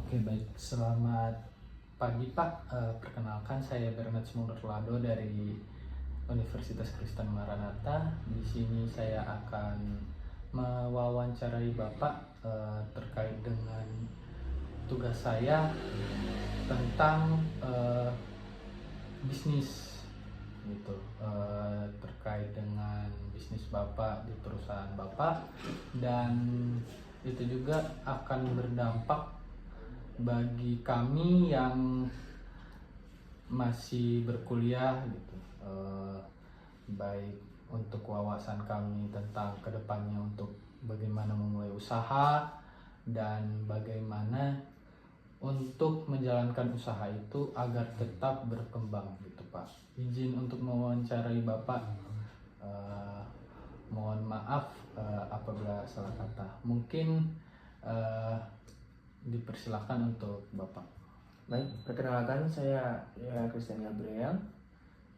Oke, baik. Selamat pagi, Pak. Perkenalkan, saya Bernard Lado dari Universitas Kristen Maranatha. Di sini saya akan mewawancarai Bapak terkait dengan tugas saya tentang bisnis gitu, terkait dengan bisnis Bapak di perusahaan Bapak, dan itu juga akan berdampak bagi kami yang masih berkuliah gitu, baik untuk wawasan kami tentang kedepannya untuk bagaimana memulai usaha dan bagaimana untuk menjalankan usaha itu agar tetap berkembang gitu, Pak. Izin untuk mewawancarai Bapak. Mohon maaf apabila salah kata. Mungkin dipersilakan untuk Bapak. Baik, perkenalkan saya Christian Gabriel.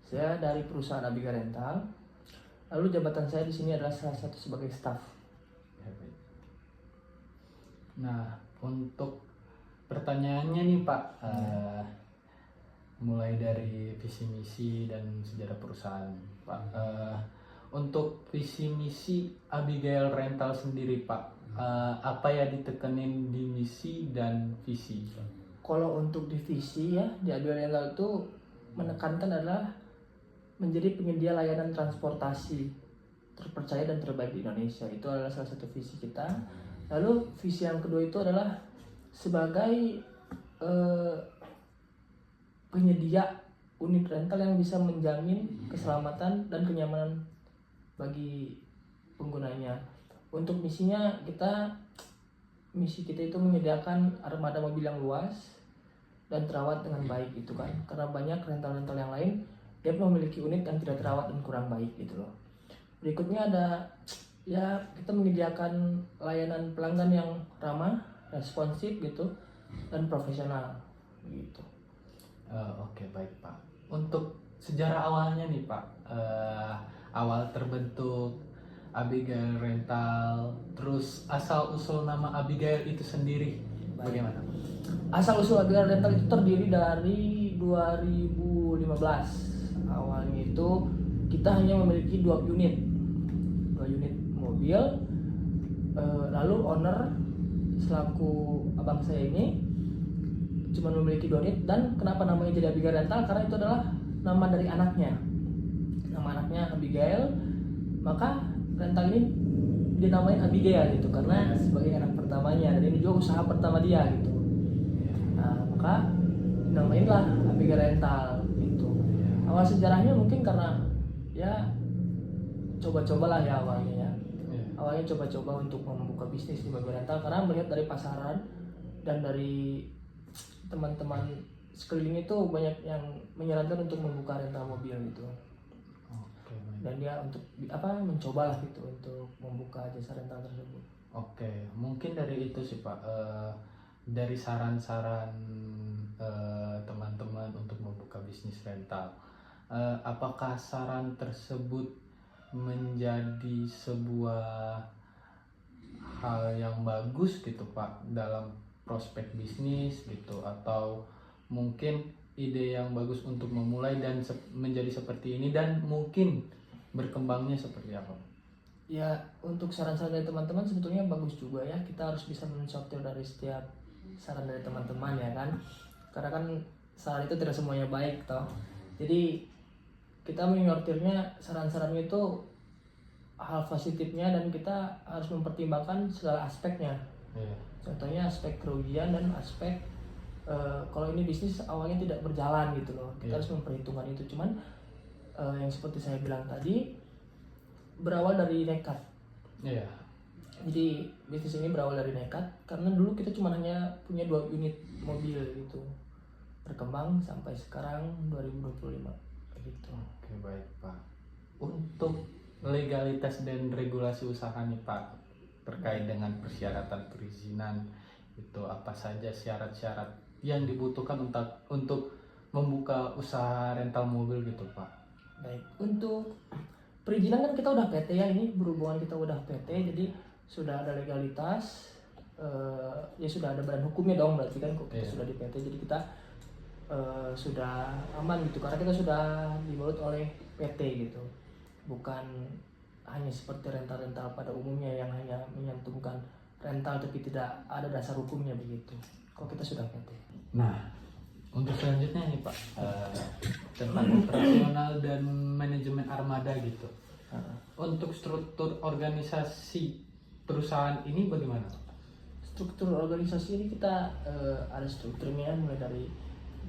Saya dari perusahaan Abiga Rental. Lalu jabatan saya di sini adalah salah satu sebagai staff. Nah, untuk pertanyaannya nih Pak, mulai dari visi misi dan sejarah perusahaan, Pak. Untuk visi misi Abigail Rental sendiri, Pak, apa ya ditekenin di misi dan visi? Kalau untuk divisi ya di Abiga Rental itu menekankan adalah menjadi penyedia layanan transportasi terpercaya dan terbaik di Indonesia. Itu adalah salah satu visi kita. Lalu visi yang kedua itu adalah sebagai penyedia unit rental yang bisa menjamin keselamatan dan kenyamanan bagi penggunanya. Untuk misi kita itu menyediakan armada mobil yang luas dan terawat dengan baik gitu kan. Karena banyak rental-rental yang lain dia memiliki unit yang tidak terawat dan kurang baik gitu loh. Berikutnya ada ya kita menyediakan layanan pelanggan yang ramah, responsif gitu dan profesional gitu. Oke, baik Pak. Untuk sejarah awalnya nih Pak, awal terbentuk Abigail Rental, terus asal usul nama Abigail itu sendiri bagaimana? Asal usul Abigail Rental itu terdiri dari 2015. Awalnya itu kita hanya memiliki 2 unit mobil. Lalu owner selaku abang saya ini cuma memiliki 2 unit. Dan kenapa namanya jadi Abigail Rental? Karena itu adalah nama dari anaknya. Nama anaknya Abigail, maka rental ini dinamain Abigail gitu karena sebagai anak pertamanya, dan ini juga usaha pertama dia gitu. Nah, maka dinamainlah Abigail Rental gitu. Awal sejarahnya mungkin karena ya coba-cobalah ya awalnya ya. Awalnya coba-coba untuk membuka bisnis di Abigail Rental karena melihat dari pasaran dan dari teman-teman sekeliling itu banyak yang menyarankan untuk membuka rental mobil gitu. Dan dia untuk mencobalah gitu untuk membuka jasa rental tersebut. Oke, mungkin dari itu sih Pak, dari saran-saran teman-teman untuk membuka bisnis rental, apakah saran tersebut menjadi sebuah hal yang bagus gitu Pak dalam prospek bisnis gitu, atau mungkin ide yang bagus untuk memulai dan menjadi seperti ini dan mungkin berkembangnya seperti apa? Ya, untuk saran-saran dari teman-teman sebetulnya bagus juga ya. Kita harus bisa mensortir dari setiap saran dari teman-teman ya kan. Karena kan saran itu tidak semuanya baik toh. Jadi kita menyortirnya saran-sarannya itu hal positifnya dan kita harus mempertimbangkan segala aspeknya. Contohnya aspek kerugian dan aspek kalau ini bisnis awalnya tidak berjalan gitu loh. Kita harus memperhitungkan itu. Cuman yang seperti saya bilang tadi berawal dari nekat. Jadi bisnis ini berawal dari nekat karena dulu kita cuma hanya punya 2 unit mobil gitu. Berkembang sampai sekarang 2025 gitu. Oke, baik Pak. Untuk legalitas dan regulasi usaha nih Pak, terkait dengan persyaratan perizinan itu apa saja syarat-syarat yang dibutuhkan untuk membuka usaha rental mobil gitu Pak? Baik, untuk perizinan kan kita udah PT ya, ini berhubungan kita udah PT, jadi sudah ada legalitas ya sudah ada badan hukumnya dong, berarti kan kok kita Iya. sudah di PT, jadi kita sudah aman gitu karena kita sudah dibalut oleh PT gitu, bukan hanya seperti rental-rental pada umumnya yang hanya menyantumkan rental tapi tidak ada dasar hukumnya begitu. Kok kita sudah PT. Nah, untuk selanjutnya nih Pak, tentang operasional dan manajemen armada gitu. Untuk struktur organisasi perusahaan ini bagaimana? Struktur organisasi ini kita ada strukturnya mulai dari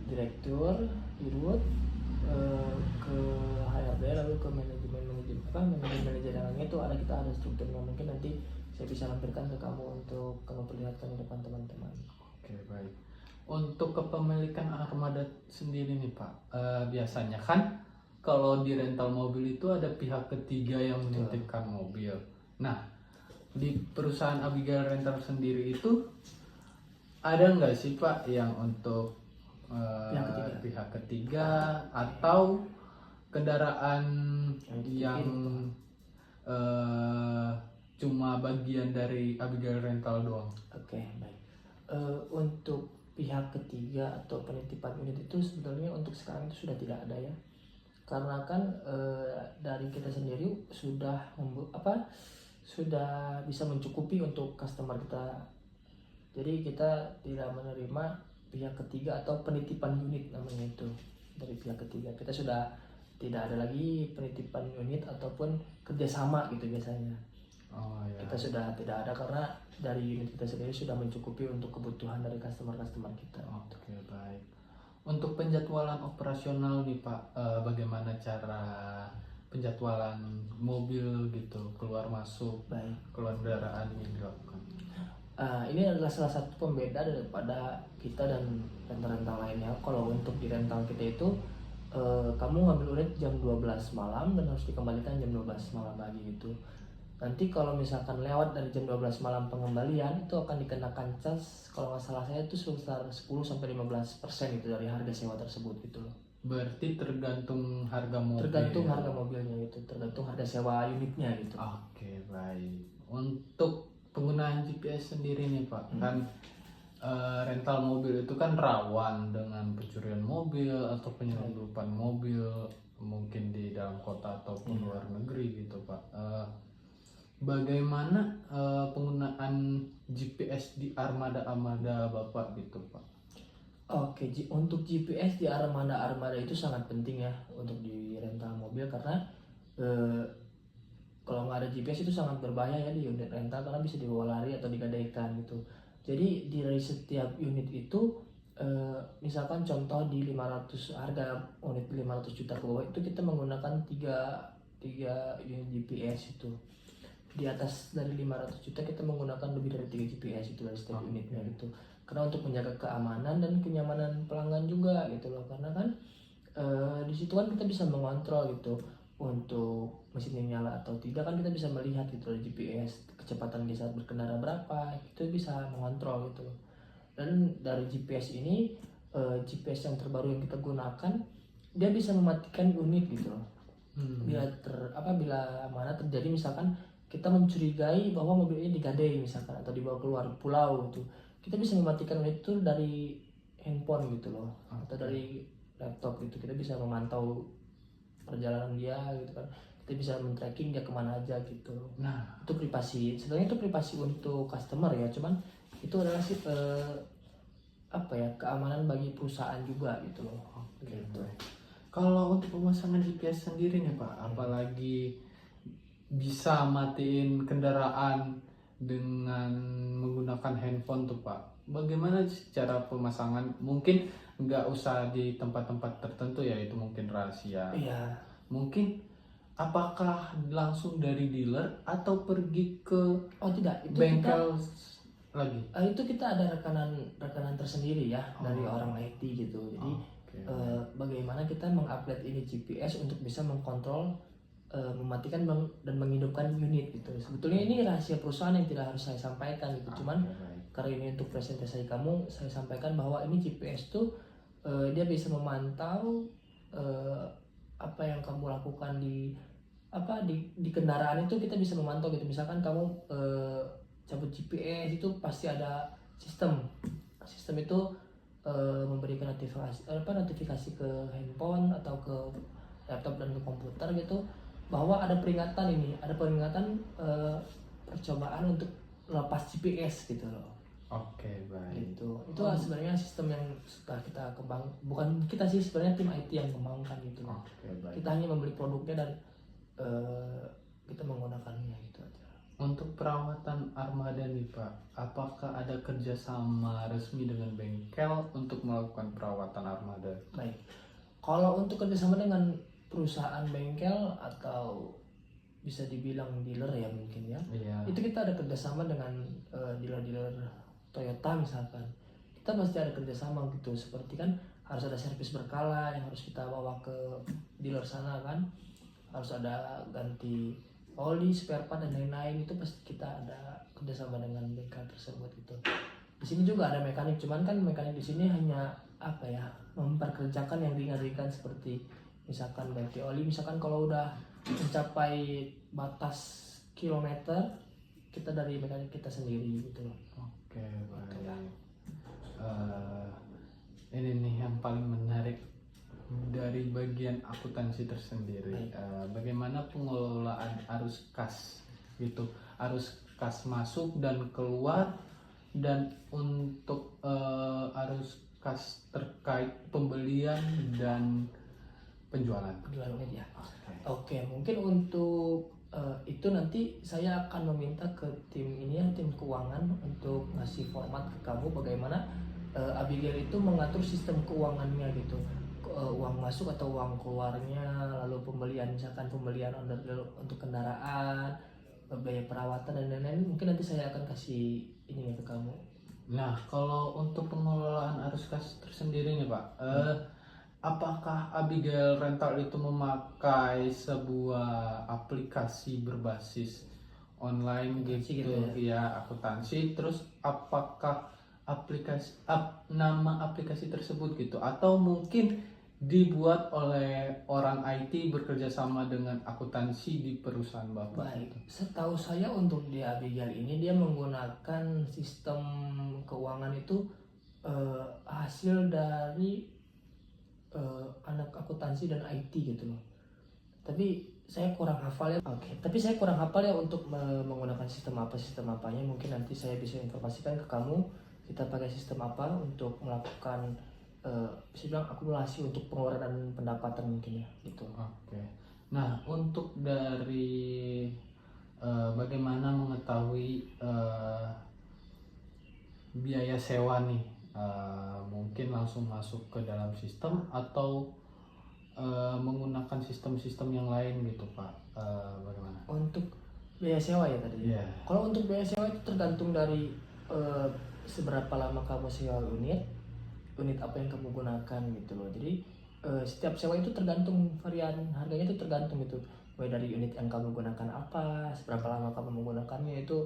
direktur, dirut, ke HRD, lalu ke manajemennya itu kita ada strukturnya. Mungkin nanti saya bisa lampirkan ke kamu untuk kamu perlihatkan di depan teman-teman. Oke, baik. Untuk kepemilikan armada sendiri nih Pak, biasanya kan kalau di rental mobil itu ada pihak ketiga yang menitipkan mobil. Nah, di perusahaan Abigail Rental sendiri itu ada nggak sih Pak yang untuk pihak ketiga atau kendaraan yang cuma bagian dari Abigail Rental doang? Oke, baik. Untuk pihak ketiga atau penitipan unit itu sebetulnya untuk sekarang itu sudah tidak ada ya, karena kan dari kita sendiri sudah sudah bisa mencukupi untuk customer kita, jadi kita tidak menerima pihak ketiga atau penitipan unit namanya itu dari pihak ketiga. Kita sudah tidak ada lagi penitipan unit ataupun kerjasama gitu biasanya. Oh, ya. Kita sudah tidak ada karena dari unit kita sendiri sudah mencukupi untuk kebutuhan dari customer kita. Oke, baik. Untuk penjadwalan operasional nih Pak, bagaimana cara penjadwalan mobil gitu keluar masuk, Baik. keluar kendaraan yang dilakukan? Ini adalah salah satu pembeda daripada kita dan rental-rental lainnya. Kalau untuk di rental kita itu kamu ngambil unit jam 12 malam dan harus dikembalikan jam 12 malam lagi gitu. Nanti kalau misalkan lewat dari jam 12 malam pengembalian itu akan dikenakan cas, kalau nggak salah saya itu sebesar 10-15% itu dari harga sewa tersebut gitu loh. Berarti tergantung harga mobil. Tergantung harga mobilnya gitu, tergantung harga sewa unitnya gitu. Oke, baik. Untuk penggunaan GPS sendiri nih Pak, kan rental mobil itu kan rawan dengan pencurian mobil atau penyelundupan mobil, mungkin di dalam kota ataupun luar negeri gitu Pak. Bagaimana penggunaan GPS di armada-armada Bapak gitu Pak? Oke, untuk GPS di armada itu sangat penting ya untuk di rental mobil, karena kalau nggak ada GPS itu sangat berbahaya ya di unit rental, karena bisa dibawa lari atau digadaikan gitu. Jadi dari setiap unit itu misalkan contoh di 500 harga unit 500 juta ke bawah itu kita menggunakan tiga unit GPS itu. Di atas dari 500 juta kita menggunakan lebih dari 3 GPS itu dari setiap unitnya gitu, karena untuk menjaga keamanan dan kenyamanan pelanggan juga gitu loh, karena kan di situ kan kita bisa mengontrol gitu untuk mesinnya nyala atau tidak, kan kita bisa melihat gitu dari GPS kecepatan di saat berkendara berapa, itu bisa mengontrol gitu loh. Dan dari GPS ini GPS yang terbaru yang kita gunakan dia bisa mematikan unit gitu loh. Bila mana terjadi misalkan kita mencurigai bahwa mobil ini digadai misalkan atau dibawa keluar pulau gitu, kita bisa mematikan unit itu dari handphone gitu loh, atau dari laptop gitu. Kita bisa memantau perjalanan dia gitu kan, kita bisa men-tracking dia kemana aja gitu. Nah, itu privasi, sebenarnya itu privasi untuk customer ya, cuman itu adalah keamanan bagi perusahaan juga gitu loh. Gitu. Kalau untuk pemasangan GPS sendiri nih Pak, apalagi bisa matiin kendaraan dengan menggunakan handphone tuh Pak, bagaimana cara pemasangan? Mungkin nggak usah di tempat-tempat tertentu ya, itu mungkin rahasia. Iya. Mungkin apakah langsung dari dealer atau pergi ke tidak, itu bengkel lagi? Itu kita ada rekanan tersendiri ya dari orang IT gitu. Jadi bagaimana kita mengupload ini GPS untuk bisa mengkontrol, mematikan dan menghidupkan unit gitu. Sebetulnya ini rahasia perusahaan yang tidak harus saya sampaikan gitu. Cuman karena ini untuk presentasi kamu, saya sampaikan bahwa ini GPS tuh dia bisa memantau apa yang kamu lakukan di kendaraan itu, kita bisa memantau gitu. Misalkan kamu cabut GPS itu pasti ada sistem. Sistem itu memberikan notifikasi ke handphone atau ke laptop dan ke komputer gitu, bahwa ada peringatan percobaan untuk lepas GPS gitu loh. Oke, baik. Itu sebenarnya sistem yang sudah kita kembang, bukan kita sih, sebenarnya tim IT yang kembangkan gitu loh. Oke, baik. Kita hanya membeli produknya dan kita menggunakannya gitu aja. Untuk perawatan armada nih Pak, apakah ada kerjasama resmi dengan bengkel untuk melakukan perawatan armada? Baik, kalau untuk kerjasama dengan perusahaan bengkel atau bisa dibilang dealer ya mungkin ya, Iya. itu kita ada kerjasama dengan dealer-dealer Toyota misalkan. Kita pasti ada kerjasama gitu, seperti kan harus ada servis berkala yang harus kita bawa ke dealer sana kan, harus ada ganti oli, spare part dan lain-lain, itu pasti kita ada kerjasama dengan bengkel tersebut gitu. Di sini juga ada mekanik, cuman kan mekanik di sini hanya apa ya, memperkerjakan yang ringan-ringan seperti misalkan ganti oli, misalkan kalau udah mencapai batas kilometer kita dari mekanik kita sendiri gitu loh. Oke, baik. Ini nih yang paling menarik dari bagian akuntansi tersendiri. Bagaimana pengelolaan arus kas gitu, arus kas masuk dan keluar, dan untuk arus kas terkait pembelian dan penjualan. Media. Oke, mungkin untuk itu nanti saya akan meminta ke tim ini ya, tim keuangan untuk ngasih format ke kamu bagaimana Abigail itu mengatur sistem keuangannya gitu. Uang masuk atau uang keluarnya, lalu pembelian, misalkan pembelian untuk kendaraan, biaya perawatan dan lain-lain, mungkin nanti saya akan kasih ini ke kamu. Nah, kalau untuk pengelolaan arus kas tersendiri nih Pak, apakah Abigail Rental itu memakai sebuah aplikasi berbasis online gitu ya, akuntansi? Terus apakah nama aplikasi tersebut gitu, atau mungkin dibuat oleh orang IT bekerja sama dengan akuntansi di perusahaan Bapak? Baik, setahu saya untuk di Abigail ini dia menggunakan sistem keuangan itu hasil dari anak akuntansi dan IT gitu loh. Tapi saya kurang hafal ya. Tapi saya kurang hafal ya untuk menggunakan sistem apanya. Mungkin nanti saya bisa informasikan ke kamu kita pakai sistem apa untuk melakukan bisa bilang akumulasi untuk pengeluaran dan pendapatan mungkin ya gitu. Oke. Nah, untuk dari bagaimana mengetahui biaya sewa nih, mungkin langsung masuk ke dalam sistem atau menggunakan sistem-sistem yang lain gitu Pak, bagaimana? Untuk biaya sewa ya tadi. Iya. Kalau untuk biaya sewa itu tergantung dari seberapa lama kamu sewa unit apa yang kamu gunakan gitu loh. Jadi setiap sewa itu tergantung, varian harganya itu tergantung gitu, mulai dari unit yang kamu gunakan apa, seberapa lama kamu menggunakannya, itu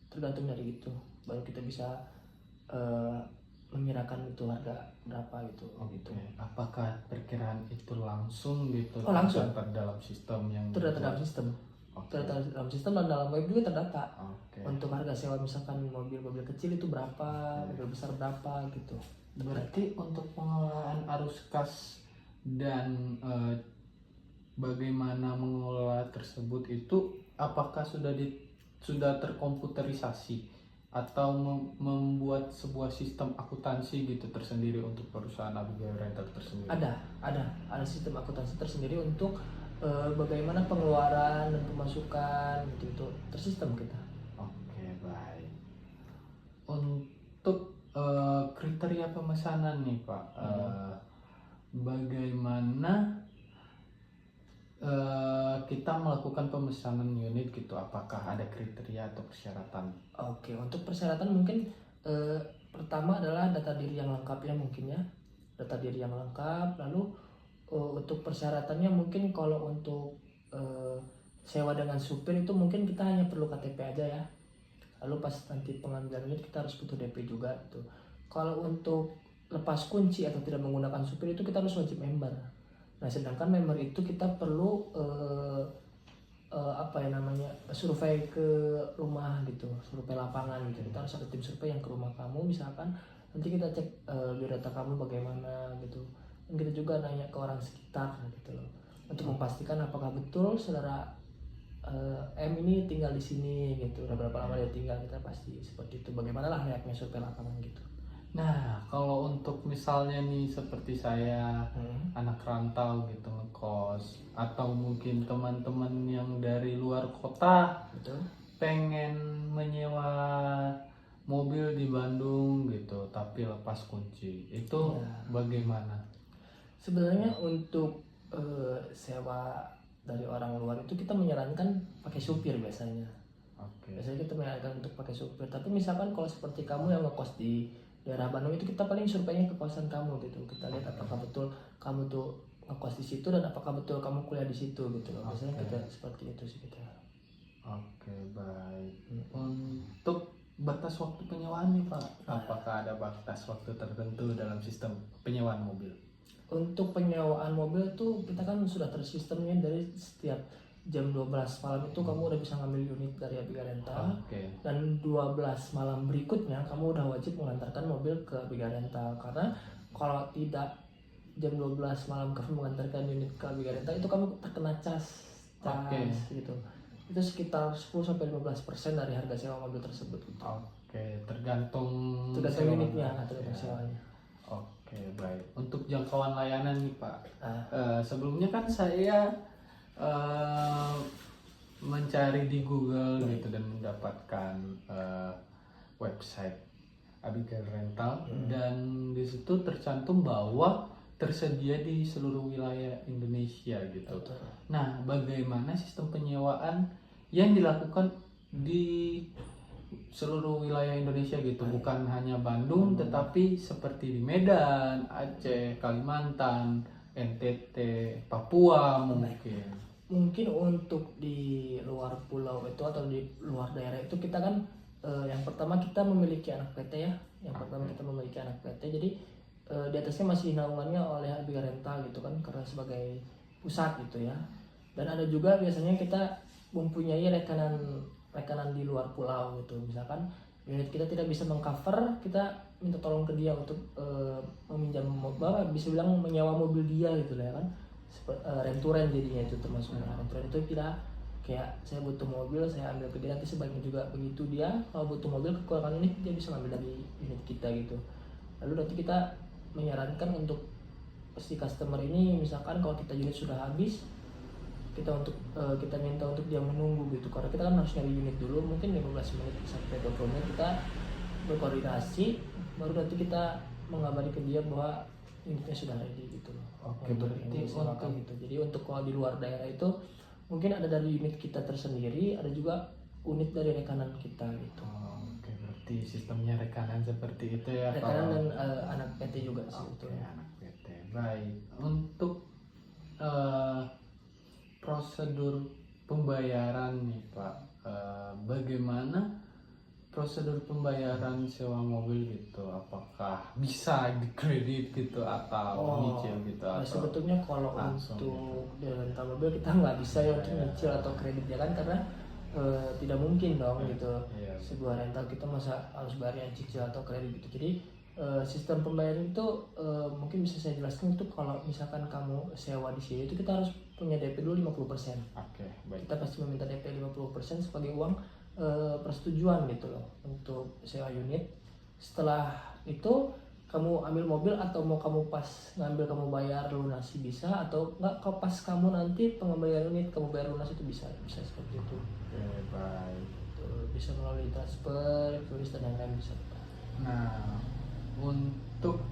tergantung dari itu, baru kita bisa memirakan itu harga berapa gitu. Gitu. Apakah perkiraan itu langsung gitu? Langsung terdata dalam sistem yang terdata dalam sistem. Terdata dalam sistem dan dalam web juga terdata. Untuk harga sewa misalkan mobil kecil itu berapa, mobil besar berapa gitu. Berarti untuk pengelolaan arus kas dan bagaimana mengelola tersebut itu apakah sudah terkomputerisasi atau membuat sebuah sistem akuntansi gitu tersendiri untuk perusahaan Abigail Rental tersendiri? Ada sistem akuntansi tersendiri untuk bagaimana pengeluaran dan pemasukan gitu, tersistem kita. Oke, baik. Untuk kriteria pemesanan nih Pak, bagaimana kita melakukan pemesanan unit gitu, apakah ada kriteria atau persyaratan? Oke, untuk persyaratan mungkin pertama adalah data diri yang lengkap ya mungkin ya, data diri yang lengkap. Lalu untuk persyaratannya mungkin kalau untuk sewa dengan supir itu mungkin kita hanya perlu KTP aja ya. Lalu pas nanti pengambilan unit kita harus butuh DP juga gitu. Kalau untuk lepas kunci atau tidak menggunakan supir itu kita harus wajib member. Nah sedangkan member itu kita perlu apa ya namanya, survei ke rumah gitu, survei lapangan gitu. Kita harus ada tim survei yang ke rumah kamu misalkan, nanti kita cek biodata kamu bagaimana gitu. Dan kita juga nanya ke orang sekitar gitu loh, untuk memastikan apakah betul saudara M ini tinggal di sini gitu, udah berapa lama dia tinggal, kita pasti seperti itu. Bagaimana lah layaknya survei lapangan gitu. Nah, kalau untuk misalnya nih seperti saya anak rantau gitu ngekos, atau mungkin teman-teman yang dari luar kota Betul. pengen menyewa mobil di Bandung gitu, tapi lepas kunci, itu Ya. bagaimana? Sebenarnya untuk sewa dari orang luar itu kita menyarankan pakai supir biasanya. Oke. Biasanya kita menyarankan untuk pakai supir. Tapi misalkan kalau seperti kamu yang ngekos di daerah Bandung itu, kita paling surveinya ke kosan kamu gitu. Kita lihat apakah betul kamu tuh ngekos di situ dan apakah betul kamu kuliah di situ gitu loh. Biasanya kita seperti itu sih kita. Oke, baik. Untuk batas waktu penyewaan nih Pak, apakah ada batas waktu tertentu dalam sistem penyewaan mobil? Untuk penyewaan mobil tuh kita kan sudah tersistemnya dari setiap jam 12 malam itu kamu udah bisa ngambil unit dari Abiga Rental. Oke. Dan 12 malam berikutnya kamu udah wajib mengantarkan mobil ke Abiga Rental. Karena kalau tidak jam 12 malam kamu mengantarkan unit ke Abiga Rental, itu kamu terkena cas Oke. gitu. Itu sekitar 10-15% dari harga sewa mobil tersebut gitu. Oke, tergantung Tergantung sewa. unitnya, tergantung sewanya. Oke, baik. Untuk jangkauan layanan nih Pak, Ah. sebelumnya kan saya mencari di Google gitu dan mendapatkan website Abigail Rental, dan di situ tercantum bahwa tersedia di seluruh wilayah Indonesia gitu. Betul. Nah, bagaimana sistem penyewaan yang dilakukan di seluruh wilayah Indonesia gitu, bukan hanya Bandung tetapi seperti di Medan, Aceh, Kalimantan, NTT, Papua mungkin. Mungkin untuk di luar pulau itu atau di luar daerah itu kita kan yang pertama kita memiliki anak PT ya. Yang pertama kita memiliki anak PT, jadi di atasnya masih naungannya oleh Abiga Rental gitu kan, karena sebagai pusat gitu ya. Dan ada juga biasanya kita mempunyai rekanan di luar pulau gitu. Misalkan unit kita tidak bisa mengcover, kita minta tolong ke dia untuk meminjam mobil, bisa bilang menyewa mobil dia gitu lah ya kan. Rent to rent jadinya itu termasuk. Rent to rent itu kita kayak saya butuh mobil, saya ambil ke dia, nanti sebaiknya juga begitu dia kalau butuh mobil kekurangan unit dia bisa ambil dari unit kita gitu. Lalu nanti kita menyarankan untuk si customer ini, misalkan kalau kita unit sudah habis, kita minta untuk dia menunggu gitu, karena kita kan harus nyari unit dulu, mungkin 15 menit sampai 20 menit kita berkoordinasi, baru nanti kita mengabari ke dia bahwa unitnya sudah ready gitu loh. Oke, berarti untuk gitu. Jadi untuk kalau di luar daerah itu mungkin ada dari unit kita tersendiri, ada juga unit dari rekanan kita gitu. Oke, berarti sistemnya rekanan seperti itu ya. Rekanan dan anak PT juga sih. Oke, anak PT. Baik. Untuk prosedur pembayaran nih Pak, bagaimana prosedur pembayaran sewa mobil gitu? Apakah bisa dikredit gitu atau nyicil gitu? Nah, Atau sebetulnya kalau langsung untuk rental mobil kita nggak bisa ya untuk nyicil atau kredit ya kan, karena tidak mungkin dong gitu. Iya. Sebuah rental kita masa harus bayar yang cicil atau kredit gitu. Jadi sistem pembayaran itu mungkin bisa saya jelaskan. Itu kalau misalkan kamu sewa di sini itu kita harus punya DP dulu 50%. Oke, baik. Kita pasti meminta DP 50% sebagai uang persetujuan gitu loh untuk sewa unit. Setelah itu kamu ambil mobil, atau mau kamu pas ngambil kamu bayar lunasi bisa, atau enggak kalau pas kamu nanti pengembalian unit kamu bayar lunas itu bisa seperti itu. Oke, baik. Bisa melalui transfer, tulis dan lain-lain bisa. Nah, untuk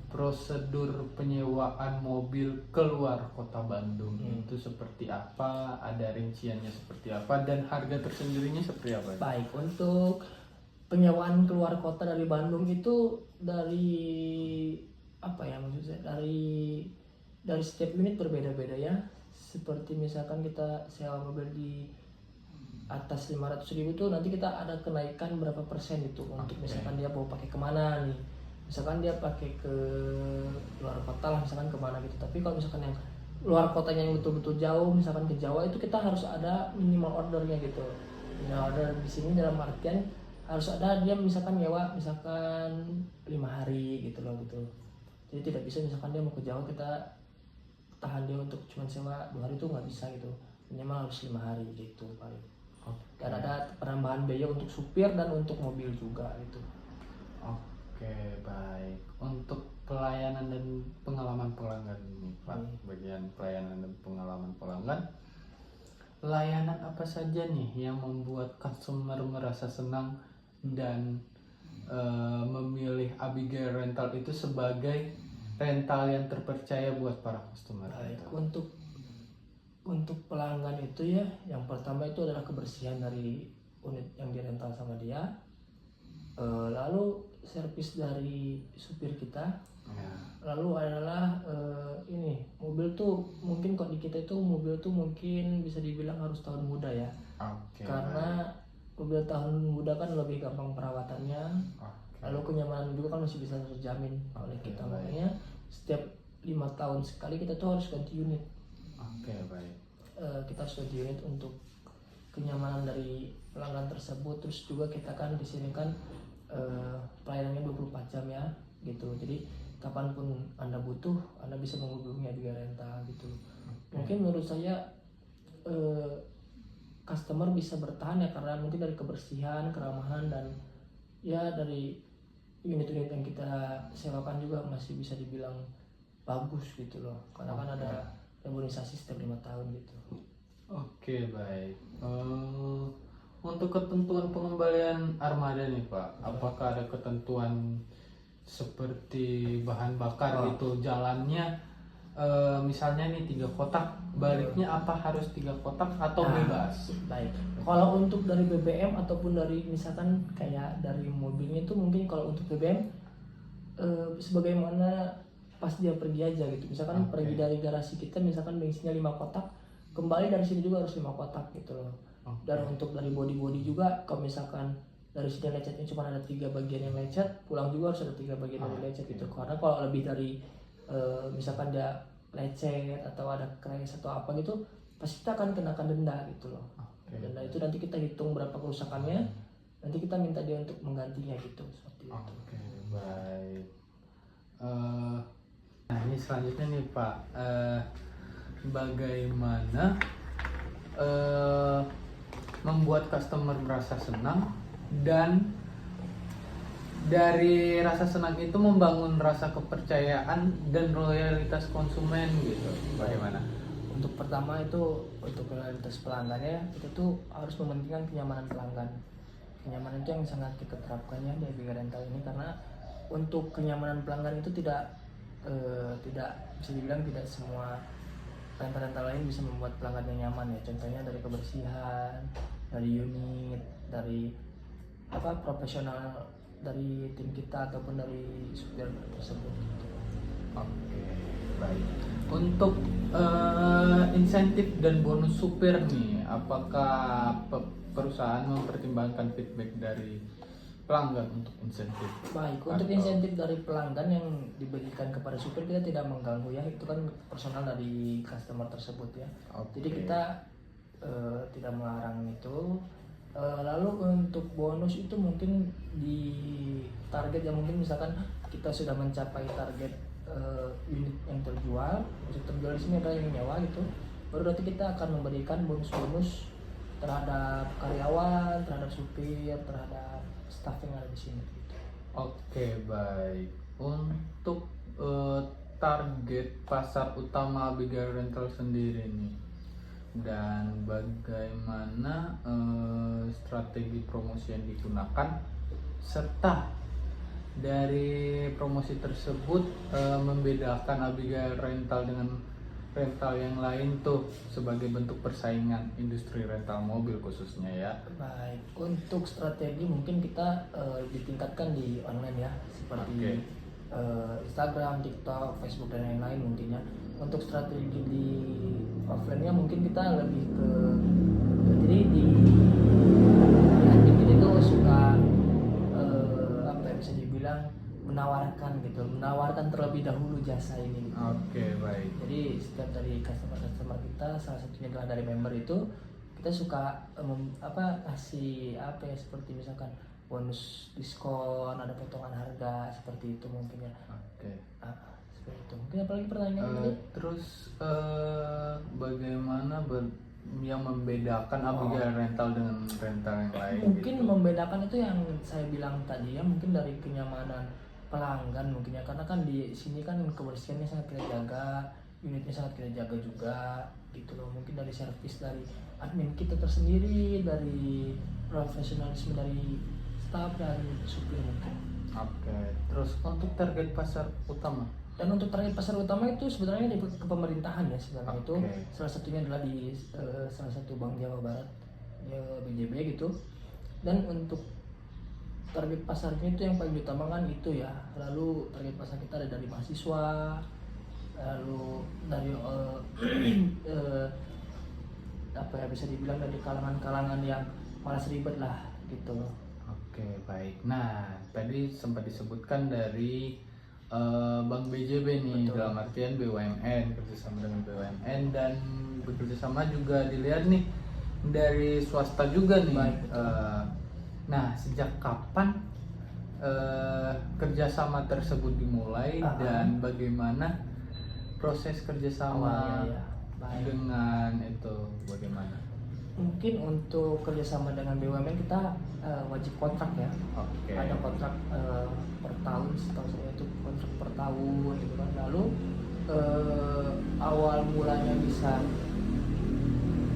prosedur penyewaan mobil keluar kota Bandung itu seperti apa? Ada rinciannya seperti apa dan harga tersendirinya seperti apa? Baik, untuk penyewaan keluar kota dari Bandung itu dari apa ya, maksudnya dari setiap unit berbeda-beda ya. Seperti misalkan kita sewa mobil di atas 500.000 tuh nanti kita ada kenaikan berapa persen itu untuk misalkan dia mau pakai kemana nih. Misalkan dia pakai ke luar kota lah, misalkan kemana gitu. Tapi kalau misalkan yang luar kotanya yang betul-betul jauh, misalkan ke Jawa, itu kita harus ada minimal ordernya gitu. Minimal order di sini dalam artian harus ada dia misalkan nyewa misalkan 5 hari gitu loh gitu. Jadi tidak bisa misalkan dia mau ke Jawa kita tahan dia untuk cuma sewa 2 hari itu nggak bisa gitu. Minimal harus 5 hari gitu paling. Dan ada penambahan biaya untuk supir dan untuk mobil juga gitu. Oke, baik. Untuk pelayanan dan pengalaman pelanggan ini, Pak, bagian pelayanan dan pengalaman pelanggan, layanan apa saja nih yang membuat customer merasa senang dan memilih Abigail Rental itu sebagai rental yang terpercaya buat para customer? Baik, untuk pelanggan itu ya, yang pertama itu adalah kebersihan dari unit yang dirental sama dia. Lalu servis dari supir kita. Ya. Lalu adalah ini mobil tuh mungkin kok di kita itu mobil tuh mungkin bisa dibilang harus tahun muda ya. Oke. Karena mobil tahun muda kan lebih gampang perawatannya. Oke. Lalu kenyamanan juga kan masih bisa terjamin oleh kita. Makanya setiap 5 tahun sekali kita tuh harus ganti unit. Oke, baik. Kita harus ganti unit untuk kenyamanan dari pelanggan tersebut. Terus juga kita kan di sini kan pelayanannya 24 jam ya gitu. Jadi kapanpun Anda butuh, Anda bisa menghubungi Abigail Rental gitu. Mungkin menurut saya customer bisa bertahan ya karena mungkin dari kebersihan, keramahan, dan ya dari unit-unit yang kita sewakan juga masih bisa dibilang bagus gitu loh. Karena kan ada rebonisasi setiap 5 tahun gitu. Oke, baik. Untuk ketentuan pengembalian armada nih, Pak, apakah ada ketentuan seperti bahan bakar gitu jalannya, misalnya nih 3 kotak, baliknya apa harus 3 kotak atau bebas? Baik. Kalau untuk dari BBM ataupun dari misalkan kayak dari mobilnya itu mungkin kalau untuk BBM sebagaimana pas dia pergi aja gitu. Misalkan pergi dari garasi kita misalkan bensinnya 5 kotak, kembali dari sini juga harus 5 kotak gitu loh. Dan untuk dari body juga kalau misalkan dari sini lecetnya cuma ada 3 bagian yang lecet, pulang juga harus ada 3 bagian yang lecet gitu. Karena kalau lebih dari misalkan dia lecet atau ada crash atau apa gitu, pasti kita akan kenakan denda gitu loh. Denda itu nanti kita hitung berapa kerusakannya, nanti kita minta dia untuk menggantinya gitu, seperti itu. Oke, baik. Nah ini selanjutnya nih Pak, bagaimana membuat customer merasa senang dan dari rasa senang itu membangun rasa kepercayaan dan loyalitas konsumen gitu. Bagaimana? Untuk pertama itu untuk loyalitas pelanggannya, kita tuh harus mementingkan kenyamanan pelanggan. Kenyamanan itu yang sangat kita terapkannya di Abigail Rental ini, karena untuk kenyamanan pelanggan itu tidak bisa dibilang tidak semua rental-rental lain bisa membuat pelanggannya nyaman ya. Contohnya dari kebersihan, dari unit, dari profesional dari tim kita ataupun dari supir tersebut gitu. Oke, baik. Untuk insentif dan bonus supir nih, apakah perusahaan mempertimbangkan feedback dari pelanggan untuk insentif? Baik, untuk insentif dari pelanggan yang diberikan kepada supir kita tidak mengganggu ya, itu kan personal dari customer tersebut ya. Jadi kita tidak melarang itu. Lalu untuk bonus itu mungkin di target yang mungkin misalkan kita sudah mencapai target unit yang terjual, di sini adalah yang nyawa gitu, baru nanti kita akan memberikan bonus-bonus terhadap karyawan, terhadap supir, terhadap staff yang ada di sini. Oke, baik. Untuk target pasar utama Abigail Rental sendiri nih, dan bagaimana strategi promosi yang digunakan, serta dari promosi tersebut membedakan Abigail Rental dengan rental yang lain tuh sebagai bentuk persaingan industri rental mobil khususnya ya. Baik, untuk strategi mungkin kita ditingkatkan di online ya, seperti Instagram, TikTok, Facebook dan lain-lain mungkin ya. Untuk strategi di offline-nya mungkin kita lebih ke jadi di kita itu suka bisa dibilang menawarkan terlebih dahulu jasa ini gitu. Oke, baik. Jadi setiap dari customer kita, salah satunya adalah dari member itu, kita suka kasih seperti misalkan bonus diskon, ada potongan harga seperti itu mungkin ya. Oke. Seperti itu. Mungkin apalagi pertanyaan tadi? Terus bagaimana yang membedakan Abigail Rental dengan rental yang lain? Mungkin gitu? membedakan itu yang saya bilang tadi ya, mungkin dari kenyamanan pelanggan mungkin ya, karena kan di sini kan kebersihannya sangat kita jaga, unitnya sangat kita jaga juga gitu loh. Mungkin dari servis dari admin kita tersendiri, dari profesionalisme dari staff dan supir mungkin. Oke. Terus untuk target pasar utama? Dan untuk target pasar utama itu sebenarnya di ke pemerintahan ya sebenarnya. Itu Oke. salah satunya adalah di salah satu bank Jawa Barat ya, BJB gitu. Dan untuk target pasarnya itu yang paling diutamakan itu ya. Lalu target pasar kita ada dari mahasiswa, lalu dari bisa dibilang dari kalangan-kalangan yang malas ribet lah gitu. Oke, baik. Nah, tadi sempat disebutkan dari Bank BJB nih. Betul. Dalam artian BUMN, kerjasama dengan BUMN, dan bekerjasama juga dilihat nih dari swasta juga nih. Baik, betul. Nah, sejak kapan kerjasama tersebut dimulai dan bagaimana proses kerjasama Awalnya ya. Baik. dengan itu bagaimana? Mungkin untuk kerjasama dengan BUMN kita wajib kontrak ya. Oke. Ada kontrak per tahun, setahu saya itu kontrak per tahun gitu kan. Lalu awal mulanya bisa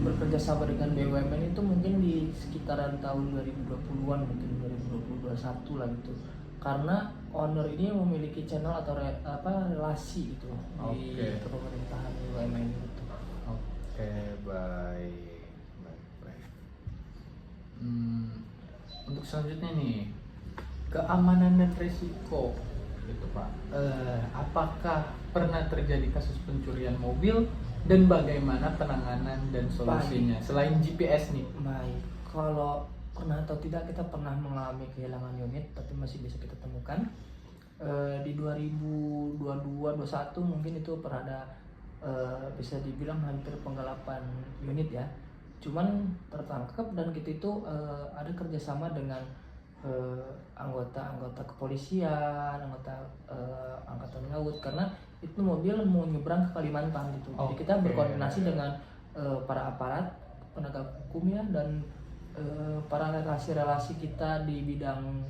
bekerja sama dengan BUMN itu mungkin di sekitaran tahun 2020-an, mungkin 2021 lah gitu. Karena owner ini memiliki channel atau relasi gitu di pemerintahan BUMN itu. Oke, baik. Untuk selanjutnya nih, keamanan dan risiko gitu Pak. Apakah pernah terjadi kasus pencurian mobil dan bagaimana penanganan dan solusinya selain GPS nih? Baik, kalau pernah atau tidak, kita pernah mengalami kehilangan unit tapi masih bisa kita temukan. Di 2022-21 mungkin itu pernah ada bisa dibilang hampir penggelapan unit ya. Cuman tertangkap dan kita itu ada kerjasama dengan anggota kepolisian, anggota angkatan laut, karena itu mobil mau nyebrang ke Kalimantan gitu. Jadi kita berkoordinasi dengan para aparat penegak hukum ya, dan para relasi-relasi kita di bidang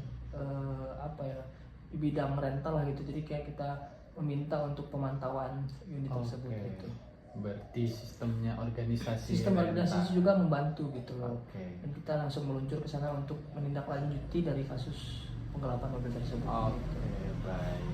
di bidang rental lah gitu. Jadi kayak kita meminta untuk pemantauan unit tersebut gitu. Berarti sistemnya organisasi. Sistem organisasi juga membantu gitu loh. Oke. Dan kita langsung meluncur ke sana untuk menindaklanjuti dari kasus penggelapan mobil tersebut. Oke, baik.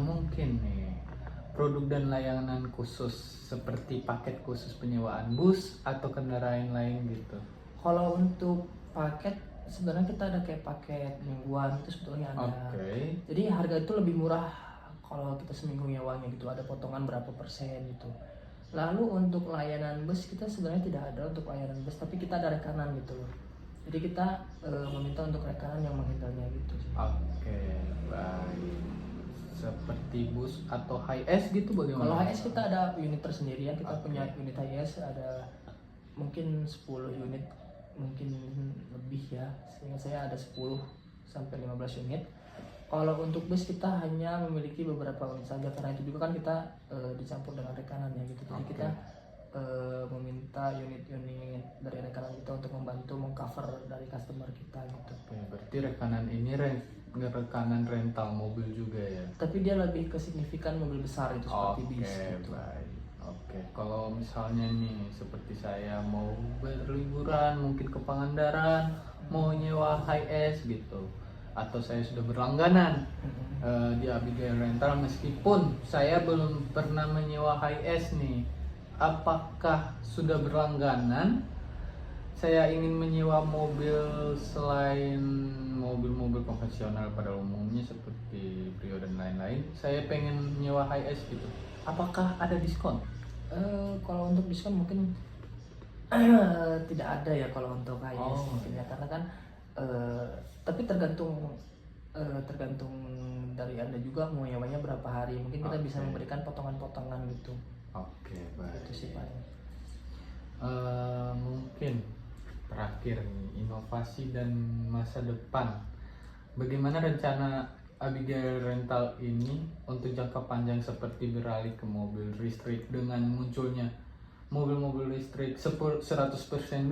Mungkin nih produk dan layanan khusus seperti paket khusus penyewaan bus atau kendaraan lain gitu. Kalau untuk paket sebenarnya kita ada kayak paket mingguan itu sebetulnya ada. Jadi harga itu lebih murah kalau kita seminggu nyewanya gitu, ada potongan berapa persen gitu. Lalu untuk layanan bus kita sebenarnya tidak ada untuk layanan bus, tapi kita ada rekanan gitu loh. Jadi kita meminta untuk rekanan yang menghandlenya gitu. Oke, baik. Seperti bus atau HS gitu bagaimana? Kalau HS kita ada unit tersendiri ya, kita punya unit HS ada mungkin 10 unit, mungkin lebih ya. Sehingga saya ada 10 sampai 15 unit. Kalau untuk bus kita hanya memiliki beberapa unit saja, karena itu juga kan kita dicampur dengan rekanan ya gitu. Jadi kita meminta unit-unit dari rekanan kita untuk membantu mengcover dari customer kita gitu. Oke, berarti rekanan ini rekanan rental mobil juga ya? Tapi dia lebih ke signifikan mobil besar itu seperti bis gitu. Baik. Oke, kalau misalnya nih seperti saya mau berliburan mungkin ke Pangandaran, mau nyewa HS gitu, atau saya sudah berlangganan di Abigail Rental, meskipun saya belum pernah menyewa HS nih, apakah sudah berlangganan saya ingin menyewa mobil selain mobil-mobil konvensional pada umumnya seperti Brio dan lain-lain, saya pengen nyewa HS gitu, apakah ada diskon? Kalau untuk diskon mungkin tidak ada ya kalau untuk HS mungkin ya, karena kan tapi tergantung dari Anda juga mau nyewanya berapa hari. Mungkin kita bisa Oke. memberikan potongan-potongan gitu. Oke, baik. Itu sih Pak. Mungkin terakhir nih, inovasi dan masa depan. Bagaimana rencana Abigail Rental ini untuk jangka panjang seperti beralih ke mobil listrik dengan munculnya mobil-mobil listrik 100%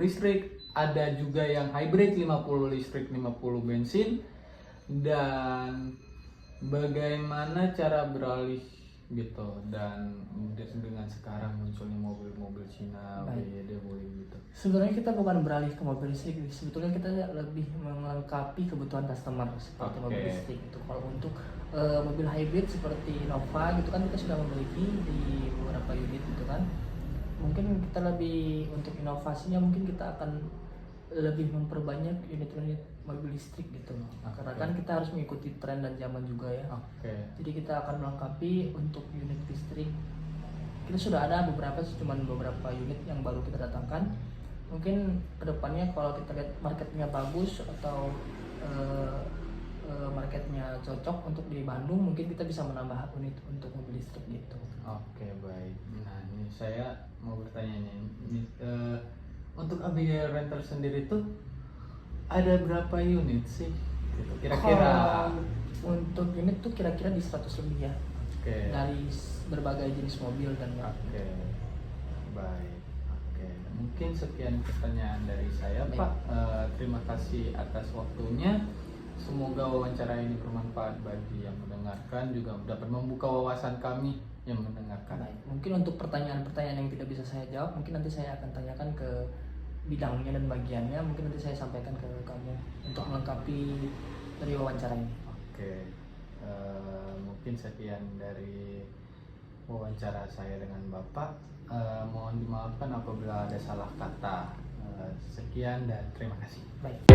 listrik, ada juga yang hybrid 50 listrik 50 bensin, dan bagaimana cara beralih gitu, dan dengan sekarang munculnya mobil-mobil Cina, Baik. BMW gitu. Sebenarnya kita bukan beralih ke mobil listrik, sebetulnya kita lebih melengkapi kebutuhan customer seperti Oke. mobil listrik itu. Kalau untuk mobil hybrid seperti Innova gitu kan kita sudah memiliki di beberapa unit gitu kan. Mungkin kita lebih untuk inovasinya mungkin kita akan lebih memperbanyak unit-unit mobil listrik gitu loh. Karena Oke. kan kita harus mengikuti tren dan zaman juga ya. Oke. Jadi kita akan melengkapi untuk unit listrik. Kita sudah ada beberapa, cuman beberapa unit yang baru kita datangkan. Mungkin kedepannya kalau kita lihat marketnya bagus atau marketnya cocok untuk di Bandung, mungkin kita bisa menambah unit untuk mobil listrik gitu. Oke, baik. Nah, ini saya mau bertanya nih. Untuk Abigail Rental sendiri tuh ada berapa unit sih? Gitu, kira-kira. Kalau untuk unit tuh kira-kira di 100 lebih ya. Oke. Dari berbagai jenis mobil dan Oke. Baik. Oke. Mungkin sekian pertanyaan dari saya, Baik. Pak. Terima kasih atas waktunya. Semoga wawancara ini bermanfaat bagi yang mendengarkan, juga dapat membuka wawasan kami yang mendengarkan. Baik. Mungkin untuk pertanyaan-pertanyaan yang tidak bisa saya jawab, mungkin nanti saya akan tanyakan ke bidangnya dan bagiannya. Mungkin nanti saya sampaikan ke kamu untuk melengkapi dari wawancara ini. Oke. Mungkin sekian dari wawancara saya dengan Bapak. Mohon dimaafkan apabila ada salah kata. Sekian dan terima kasih. Baik.